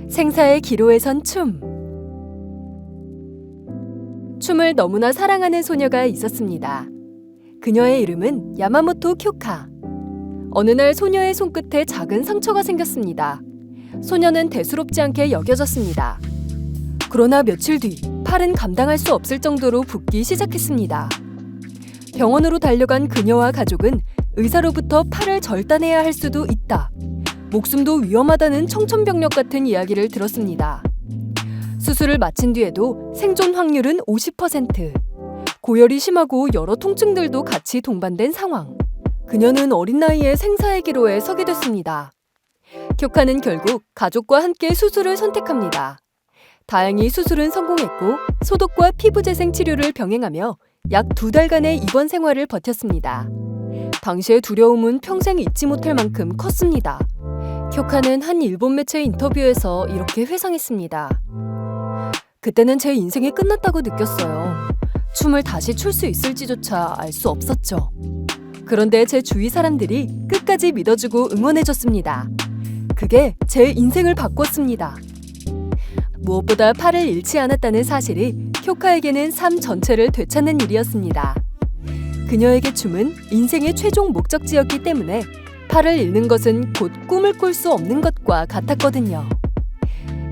생사의 기로에 선 춤. 춤을 너무나 사랑하는 소녀가 있었습니다. 그녀의 이름은 야마모토 쿄카. 어느 날 소녀의 손끝에 작은 상처가 생겼습니다. 소녀는 대수롭지 않게 여겨졌습니다. 그러나 며칠 뒤 팔은 감당할 수 없을 정도로 붓기 시작했습니다. 병원으로 달려간 그녀와 가족은 의사로부터 팔을 절단해야 할 수도 있다, 목숨도 위험하다는 청천벽력 같은 이야기를 들었습니다. 수술을 마친 뒤에도 생존 확률은 50%. 고열이 심하고 여러 통증들도 같이 동반된 상황. 그녀는 어린 나이에 생사의 기로에 서게 됐습니다. 쿄카는 결국 가족과 함께 수술을 선택합니다. 다행히 수술은 성공했고 소독과 피부 재생 치료를 병행하며 약 2달간의 입원 생활을 버텼습니다. 당시의 두려움은 평생 잊지 못할 만큼 컸습니다. 쿄카는 한 일본 매체 인터뷰에서 이렇게 회상했습니다. 그때는 제 인생이 끝났다고 느꼈어요. 춤을 다시 출 수 있을지조차 알 수 없었죠. 그런데 제 주위 사람들이 끝까지 믿어주고 응원해줬습니다. 그게 제 인생을 바꿨습니다. 무엇보다 팔을 잃지 않았다는 사실이 쿄카에게는 삶 전체를 되찾는 일이었습니다. 그녀에게 춤은 인생의 최종 목적지였기 때문에 팔을 잃는 것은 곧 꿈을 꿀 수 없는 것과 같았거든요.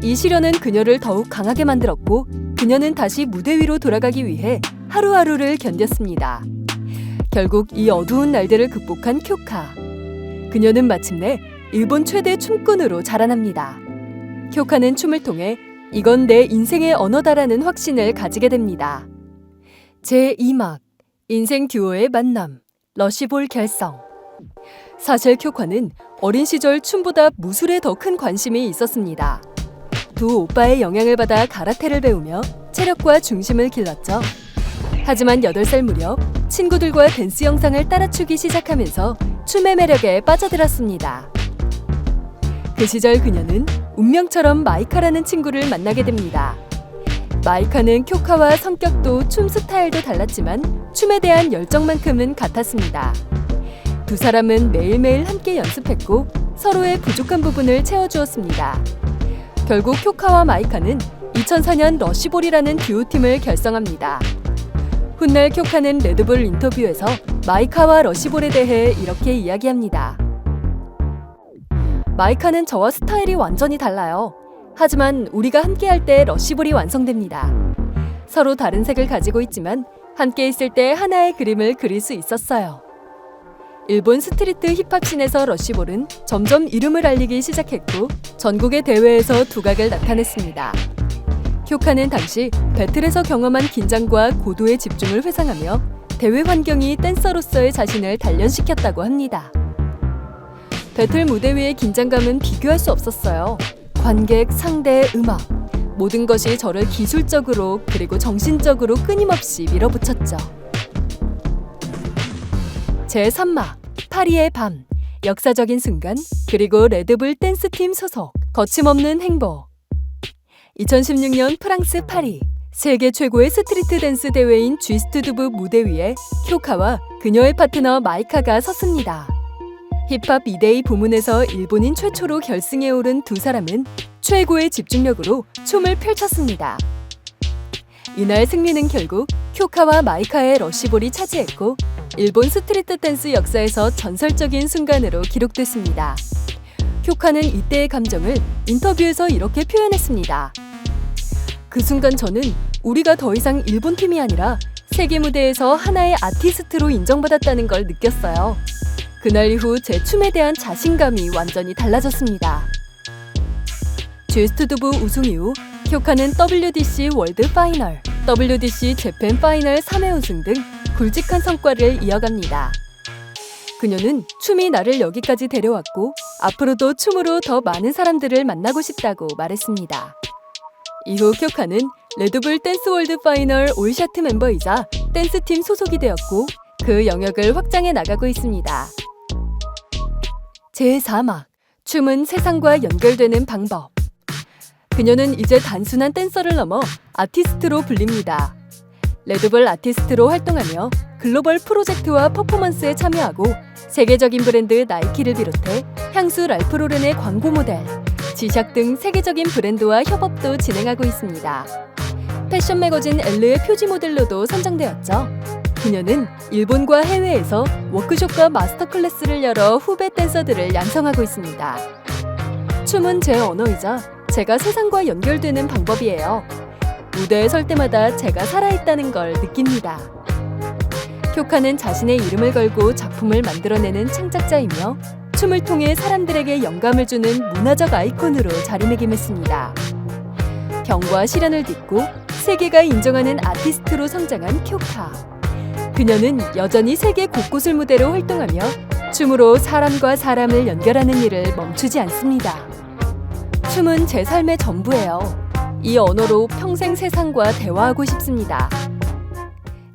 이 시련은 그녀를 더욱 강하게 만들었고 그녀는 다시 무대 위로 돌아가기 위해 하루하루를 견뎠습니다. 결국 이 어두운 날들을 극복한 쿄카. 그녀는 마침내 일본 최대 춤꾼으로 자라납니다. 쿄카는 춤을 통해 이건 내 인생의 언어다라는 확신을 가지게 됩니다. 제2막 인생 듀오의 만남, 러시볼 결성. 사실 쿄카는 어린 시절 춤보다 무술에 더 큰 관심이 있었습니다. 두 오빠의 영향을 받아 가라테를 배우며 체력과 중심을 길렀죠. 하지만 8살 무렵 친구들과 댄스 영상을 따라추기 시작하면서 춤의 매력에 빠져들었습니다. 그 시절 그녀는 운명처럼 마이카라는 친구를 만나게 됩니다. 마이카는 쿄카와 성격도 춤 스타일도 달랐지만 춤에 대한 열정만큼은 같았습니다. 두 사람은 매일매일 함께 연습했고 서로의 부족한 부분을 채워주었습니다. 결국 쿄카와 마이카는 2004년 러시볼이라는 듀오팀을 결성합니다. 훗날 쿄카는 레드불 인터뷰에서 마이카와 러시볼에 대해 이렇게 이야기합니다. 마이카는 저와 스타일이 완전히 달라요. 하지만 우리가 함께할 때 러시볼이 완성됩니다. 서로 다른 색을 가지고 있지만 함께 있을 때 하나의 그림을 그릴 수 있었어요. 일본 스트리트 힙합씬에서 러시볼은 점점 이름을 알리기 시작했고 전국의 대회에서 두각을 나타냈습니다. 쿄카는 당시 배틀에서 경험한 긴장과 고도의 집중을 회상하며 대회 환경이 댄서로서의 자신을 단련시켰다고 합니다. 배틀 무대 위의 긴장감은 비교할 수 없었어요. 관객, 상대, 음악, 모든 것이 저를 기술적으로 그리고 정신적으로 끊임없이 밀어붙였죠. 제3막, 파리의 밤, 역사적인 순간, 그리고 레드불 댄스팀 소속, 거침없는 행복. 2016년 프랑스 파리, 세계 최고의 스트리트 댄스 대회인 쥐스트두브 무대 위에 쿄카와 그녀의 파트너 마이카가 섰습니다. 힙합 2대2 부문에서 일본인 최초로 결승에 오른 두 사람은 최고의 집중력으로 춤을 펼쳤습니다. 이날 승리는 결국 쿄카와 마이카의 러시볼이 차지했고 일본 스트리트 댄스 역사에서 전설적인 순간으로 기록됐습니다. 쿄카는 이때의 감정을 인터뷰에서 이렇게 표현했습니다. 그 순간 저는 우리가 더 이상 일본 팀이 아니라 세계 무대에서 하나의 아티스트로 인정받았다는 걸 느꼈어요. 그날 이후 제 춤에 대한 자신감이 완전히 달라졌습니다. 쥐스트두브 우승 이후 쿄카는 WDC 월드 파이널, WDC 재팬 파이널 3회 우승 등 굵직한 성과를 이어갑니다. 그녀는 춤이 나를 여기까지 데려왔고 앞으로도 춤으로 더 많은 사람들을 만나고 싶다고 말했습니다. 이후 쿄카는 레드불 댄스 월드 파이널 올샤트 멤버이자 댄스팀 소속이 되었고 그 영역을 확장해 나가고 있습니다. 제4막, 춤은 세상과 연결되는 방법. 그녀는 이제 단순한 댄서를 넘어 아티스트로 불립니다. 레드불 아티스트로 활동하며 글로벌 프로젝트와 퍼포먼스에 참여하고 세계적인 브랜드 나이키를 비롯해 향수 랄프로렌의 광고 모델, 지샥 등 세계적인 브랜드와 협업도 진행하고 있습니다. 패션 매거진 엘르의 표지 모델로도 선정되었죠. 그녀는 일본과 해외에서 워크숍과 마스터 클래스를 열어 후배 댄서들을 양성하고 있습니다. 춤은 제 언어이자 제가 세상과 연결되는 방법이에요. 무대에 설 때마다 제가 살아있다는 걸 느낍니다. 쿄카는 자신의 이름을 걸고 작품을 만들어내는 창작자이며 춤을 통해 사람들에게 영감을 주는 문화적 아이콘으로 자리매김했습니다. 병과 시련을 딛고 세계가 인정하는 아티스트로 성장한 쿄카. 그녀는 여전히 세계 곳곳을 무대로 활동하며 춤으로 사람과 사람을 연결하는 일을 멈추지 않습니다. 춤은 제 삶의 전부예요. 이 언어로 평생 세상과 대화하고 싶습니다.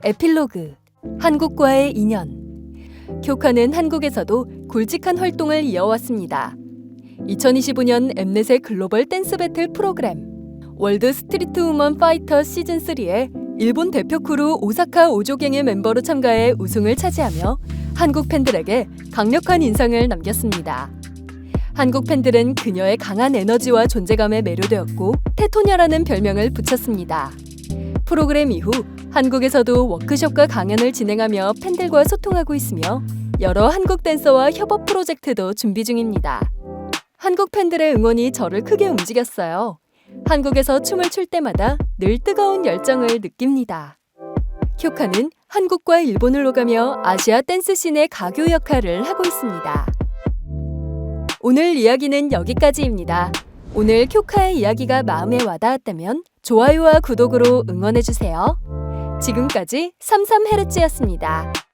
에필로그, 한국과의 인연. 쿄카는 한국에서도 굵직한 활동을 이어왔습니다. 2025년 엠넷의 글로벌 댄스 배틀 프로그램 월드 스트리트 우먼 파이터 시즌3에 일본 대표 크루 오사카 오조갱의 멤버로 참가해 우승을 차지하며 한국 팬들에게 강력한 인상을 남겼습니다. 한국 팬들은 그녀의 강한 에너지와 존재감에 매료되었고 테토녀라는 별명을 붙였습니다. 프로그램 이후 한국에서도 워크숍과 강연을 진행하며 팬들과 소통하고 있으며 여러 한국 댄서와 협업 프로젝트도 준비 중입니다. 한국 팬들의 응원이 저를 크게 움직였어요. 한국에서 춤을 출 때마다 늘 뜨거운 열정을 느낍니다. 쿄카는 한국과 일본을 오가며 아시아 댄스 씬의 가교 역할을 하고 있습니다. 오늘 이야기는 여기까지입니다. 오늘 쿄카의 이야기가 마음에 와닿았다면 좋아요와 구독으로 응원해주세요. 지금까지 33헤르츠였습니다.